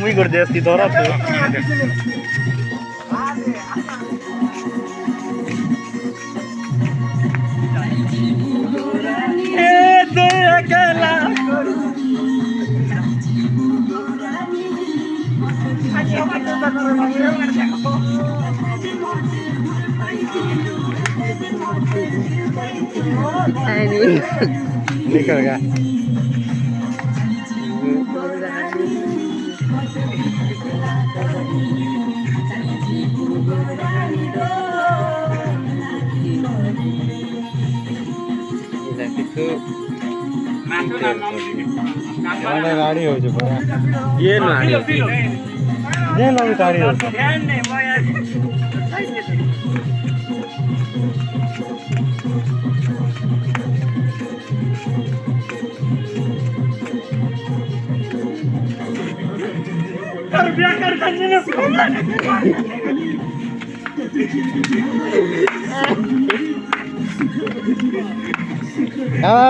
muy gordo así dorado. निकल गया गाड़ी हो ये ना गाड़ी हो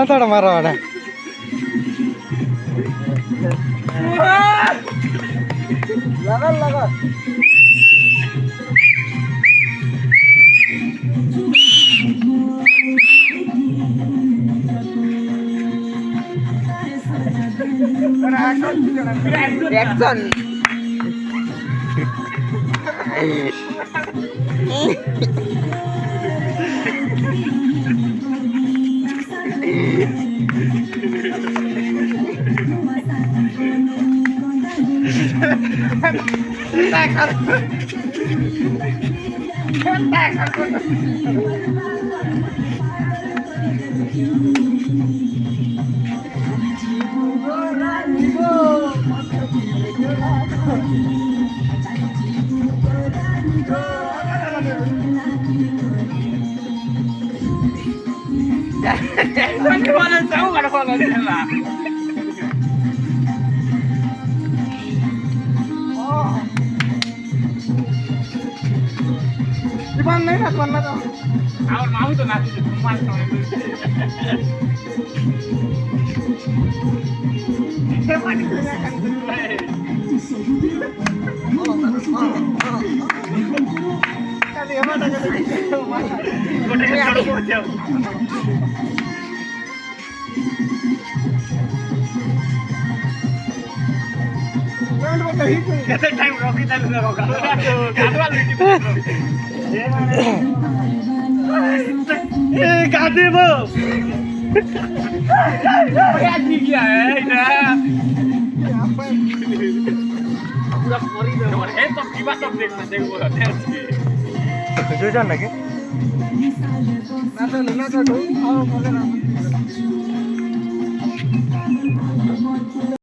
थोड़ा मारो लगा action mau tuh nanti cuman time रोकी गाते वो क्या किया है इधर पूरा फरी में और है तो जीवा सब देखना देखो तो जो जान लगे ना तो आओ बोले ना